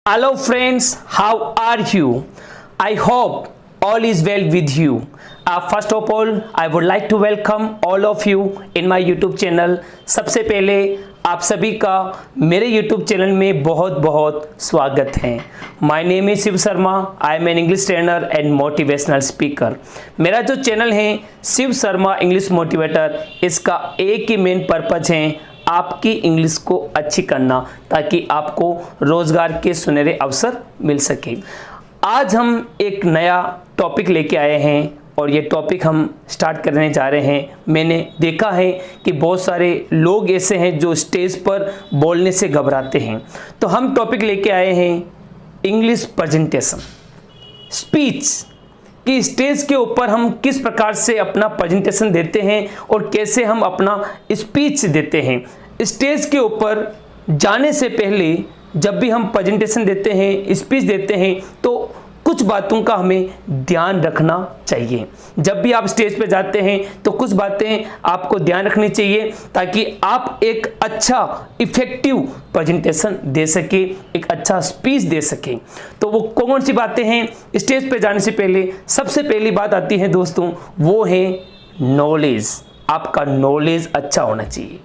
Hello friends, how are you? I hope all is well with you. First of all, I would like to welcome all of you in my YouTube channel. सबसे पहले आप सभी का मेरे YouTube channel में बहुत बहुत स्वागत है। My name is Shiv Sharma. I am an English trainer and motivational speaker. मेरा जो चैनल है शिव शर्मा इंग्लिश मोटिवेटर, इसका एक ही मेन पर्पज है आपकी इंग्लिश को अच्छी करना, ताकि आपको रोजगार के सुनहरे अवसर मिल सके। आज हम एक नया टॉपिक लेके आए हैं और ये टॉपिक हम स्टार्ट करने जा रहे हैं। मैंने देखा है कि बहुत सारे लोग ऐसे हैं जो स्टेज पर बोलने से घबराते हैं, तो हम टॉपिक लेके आए हैं इंग्लिश प्रेजेंटेशन, स्पीच कि स्टेज के ऊपर हम किस प्रकार से अपना प्रेजेंटेशन देते हैं और कैसे हम अपना स्पीच देते हैं। स्टेज के ऊपर जाने से पहले जब भी हम प्रेजेंटेशन देते हैं, स्पीच देते हैं, तो कुछ बातों का हमें ध्यान रखना चाहिए। जब भी आप स्टेज पे जाते हैं तो कुछ बातें आपको ध्यान रखनी चाहिए, ताकि आप एक अच्छा इफेक्टिव प्रेजेंटेशन दे सके, एक अच्छा स्पीच दे सके। तो वो कौन सी बातें हैं? स्टेज पे जाने से पहले सबसे पहली बात आती है दोस्तों, वो है नॉलेज। आपका नॉलेज अच्छा होना चाहिए,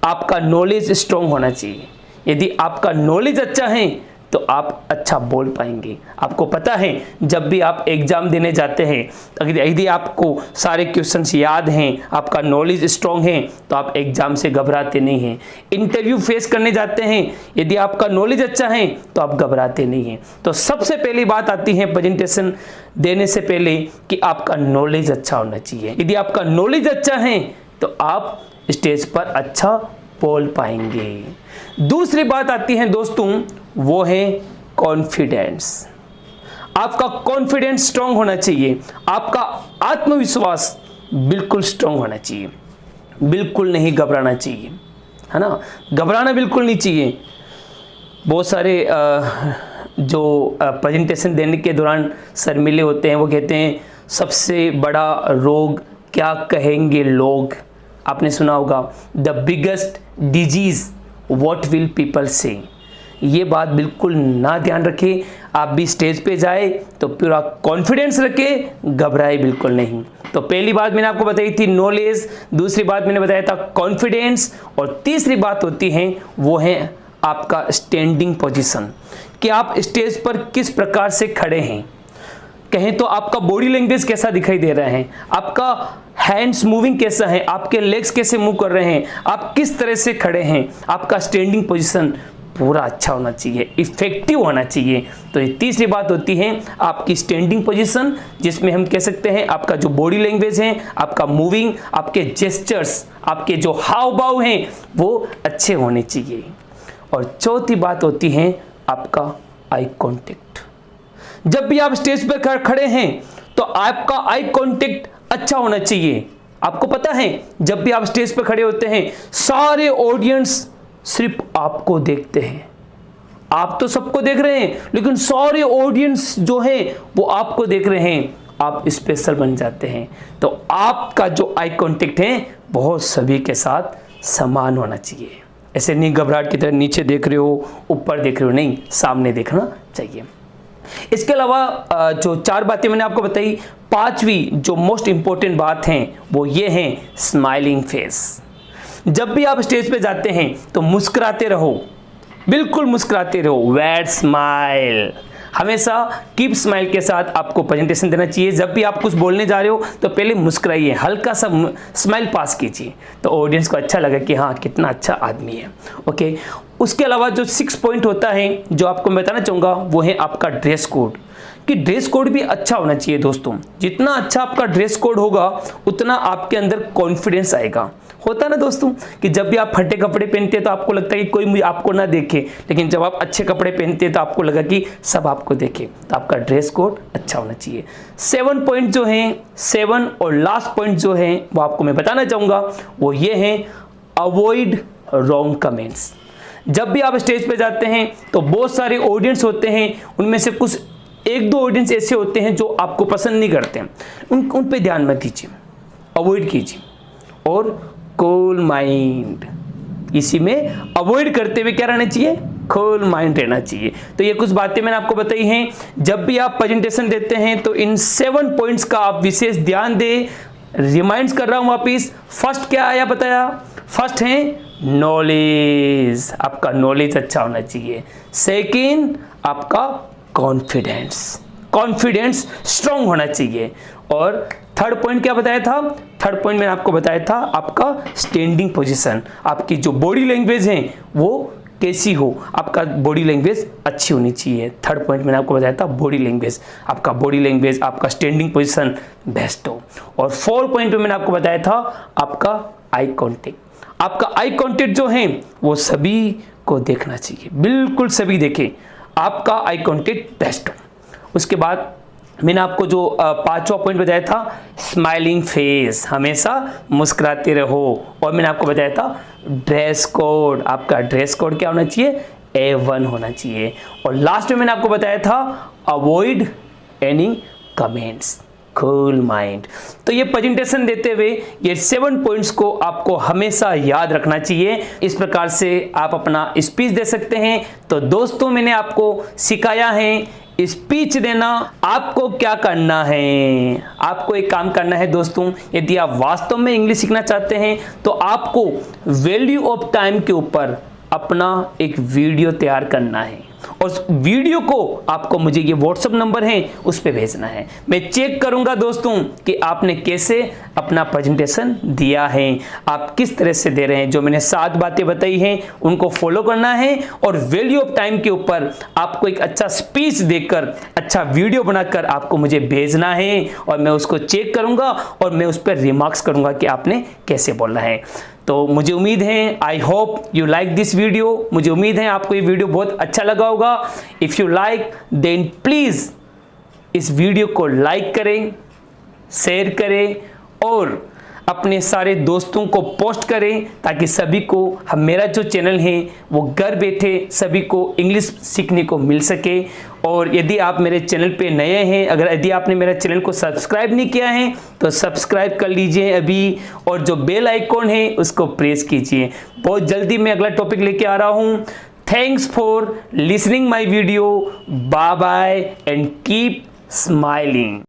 आपका नॉलेज स्ट्रॉन्ग होना चाहिए। यदि आपका नॉलेज अच्छा है तो आप अच्छा बोल पाएंगे। आपको पता है जब भी आप एग्जाम देने जाते हैं, अगर यदि आपको सारे क्वेश्चंस याद हैं, आपका नॉलेज स्ट्रॉन्ग है, तो आप एग्जाम से घबराते नहीं हैं। इंटरव्यू फेस करने जाते हैं, यदि आपका नॉलेज अच्छा है तो आप घबराते नहीं हैं। तो सबसे पहली बात आती है प्रेजेंटेशन देने से पहले कि आपका नॉलेज अच्छा होना चाहिए। यदि आपका नॉलेज अच्छा है तो आप स्टेज पर अच्छा बोल पाएंगे। दूसरी बात आती है दोस्तों, वो है कॉन्फिडेंस। आपका कॉन्फिडेंस स्ट्रांग होना चाहिए, आपका आत्मविश्वास बिल्कुल स्ट्रांग होना चाहिए, बिल्कुल नहीं घबराना चाहिए, है ना। घबराना बिल्कुल नहीं चाहिए। बहुत सारे जो प्रेजेंटेशन देने के दौरान सर मिले होते हैं, वो कहते हैं सबसे बड़ा रोग क्या कहेंगे लोग। आपने सुना होगा, the biggest disease what will people से। ये बात बिल्कुल ना ध्यान रखें। आप भी स्टेज पे जाए तो पूरा कॉन्फिडेंस रखे, घबराए बिल्कुल नहीं। तो पहली बात मैंने आपको बताई थी नॉलेज, दूसरी बात मैंने बताया था कॉन्फिडेंस, और तीसरी बात होती है वो है आपका स्टैंडिंग पोजीशन, कि आप स्टेज पर किस प्रकार से खड़े हैं। कहें तो आपका बॉडी लैंग्वेज कैसा दिखाई दे रहा है, आपका हैंड्स मूविंग कैसा है, आपके लेग्स कैसे मूव कर रहे हैं, आप किस तरह से खड़े हैं, आपका स्टैंडिंग पोजीशन पूरा अच्छा होना चाहिए, इफेक्टिव होना चाहिए। तो ये तीसरी बात होती है आपकी स्टैंडिंग पोजीशन, जिसमें हम कह सकते हैं आपका जो बॉडी लैंग्वेज है, आपका मूविंग, आपके जेस्चर्स, आपके जो हाव भाव हैं वो अच्छे होने चाहिए। और चौथी बात होती है आपका आई कॉन्टेक्ट। जब भी आप स्टेज पर खड़े हैं तो आपका आई कॉन्टेक्ट अच्छा होना चाहिए। आपको पता है जब भी आप स्टेज पर खड़े होते हैं, सारे ऑडियंस सिर्फ आपको देखते हैं। आप तो सबको देख रहे हैं, लेकिन सारे ऑडियंस जो है वो आपको देख रहे हैं। आप स्पेशल बन जाते हैं। तो आपका जो आई कॉन्टेक्ट है बहुत सभी के साथ समान होना चाहिए। ऐसे नहीं घबराहट की तरह नीचे देख रहे हो, ऊपर देख रहे हो, नहीं, सामने देखना चाहिए। इसके अलावा जो चार बातें मैंने आपको बताई, पांचवी जो मोस्ट इंपॉर्टेंट बात है वो ये है स्माइलिंग फेस। जब भी आप स्टेज पे जाते हैं तो मुस्कुराते रहो, बिल्कुल मुस्कुराते रहो, वेट स्माइल। हमेशा कीप स्माइल के साथ आपको प्रेजेंटेशन देना चाहिए। जब भी आप कुछ बोलने जा रहे हो तो पहले मुस्कुराइए, हल्का सा स्माइल पास कीजिए, तो ऑडियंस को अच्छा लगे कि हाँ कितना अच्छा आदमी है। ओके, उसके अलावा जो 6 पॉइंट होता है जो आपको मैं बताना चाहूँगा वो है आपका ड्रेस कोड, कि ड्रेस कोड भी अच्छा होना चाहिए दोस्तों। जितना अच्छा आपका ड्रेस कोड होगा उतना आपके अंदर कॉन्फिडेंस आएगा। होता ना दोस्तों कि जब भी आप फटे कपड़े पहनते हैं तो आपको लगता है कि कोई आपको ना देखे, लेकिन जब आप अच्छे कपड़े पहनते हैं तो आपको लगा कि सब आपको देखे। तो आपका ड्रेस कोड अच्छा होना चाहिए। 7 पॉइंट जो हैं, 7 और लास्ट पॉइंट जो है वो आपको मैं बताना चाहूँगा, वो ये है अवॉइड रॉन्ग कमेंट्स। जब भी आप स्टेज पे जाते हैं तो बहुत सारे ऑडियंस होते हैं, उनमें से कुछ 1-2 ऑडियंस ऐसे होते हैं जो आपको पसंद नहीं करते हैं, उन पे ध्यान मत दीजिए, अवॉइड कीजिए। और कूल माइंड, इसी में अवॉइड करते हुए क्या रहना चाहिए, कूल माइंड रहना चाहिए। तो ये कुछ बातें मैंने आपको बताई हैं। जब भी आप प्रेजेंटेशन देते हैं तो इन 7 पॉइंट्स का आप विशेष ध्यान दें। रिमाइंड कर रहा हूं वापिस, फर्स्ट क्या आया बताया? फर्स्ट है नॉलेज, आपका नॉलेज अच्छा होना चाहिए। सेकंड आपका कॉन्फिडेंस, कॉन्फिडेंस स्ट्रांग होना चाहिए। और थर्ड पॉइंट क्या बताया था? थर्ड पॉइंट मैंने आपको बताया था आपका स्टैंडिंग पोजीशन, आपकी जो बॉडी लैंग्वेज है वो कैसी हो, आपका बॉडी लैंग्वेज अच्छी होनी चाहिए। थर्ड पॉइंट मैंने आपको बताया था बॉडी लैंग्वेज, आपका बॉडी लैंग्वेज, आपका स्टैंडिंग पोजीशन बेस्ट हो। और फोर्थ पॉइंट में मैंने आपको बताया था आपका आई कांटेक्ट, आपका आई कांटेक्ट जो है वो सभी को देखना चाहिए, बिल्कुल सभी देखें, आपका आई कांटेक्ट बेस्ट हो। उसके बाद मैंने आपको जो 5वां पॉइंट बताया था स्माइलिंग फेस, हमेशा मुस्कुराते रहो। और मैंने आपको बताया था ड्रेस कोड, आपका ड्रेस कोड क्या होना चाहिए? A1 होना चाहिए। और लास्ट में मैंने आपको बताया था avoid any comments, cool mind. तो ये प्रेजेंटेशन देते हुए ये 7 पॉइंट्स को आपको हमेशा याद रखना चाहिए। इस प्रकार से आप अपना स्पीच दे सकते हैं। तो दोस्तों मैंने आपको सिखाया है स्पीच देना। आपको क्या करना है? आपको एक काम करना है दोस्तों, यदि आप वास्तव में इंग्लिश सीखना चाहते हैं तो आपको वैल्यू ऑफ टाइम के ऊपर अपना एक वीडियो तैयार करना है और उस वीडियो को आपको मुझे ये व्हाट्सएप नंबर है उस पे भेजना है। मैं चेक करूंगा दोस्तों कि आपने कैसे अपना प्रेजेंटेशन दिया है, आप किस तरह से दे रहे हैं। जो मैंने 7 बातें बताई हैं उनको फॉलो करना है और वैल्यू ऑफ टाइम के ऊपर आपको एक अच्छा स्पीच देकर, अच्छा वीडियो बनाकर आपको मुझे भेजना है और मैं उसको चेक करूंगा और मैं उस पर रिमार्क्स करूंगा कि आपने कैसे बोलना है। तो मुझे उम्मीद है, I hope you like this video, मुझे उम्मीद है आपको ये वीडियो बहुत अच्छा लगा होगा। If you like then please इस वीडियो को लाइक करें, शेयर करें और अपने सारे दोस्तों को पोस्ट करें ताकि सभी को मेरा जो चैनल है वो घर बैठे सभी को इंग्लिश सीखने को मिल सके। और यदि आप मेरे चैनल पे नए हैं, अगर यदि आपने मेरे चैनल को सब्सक्राइब नहीं किया है तो सब्सक्राइब कर लीजिए अभी, और जो बेल आइकॉन है उसको प्रेस कीजिए। बहुत जल्दी मैं अगला टॉपिक लेके आ रहा हूँ। Thanks for listening my video, bye bye and keep smiling.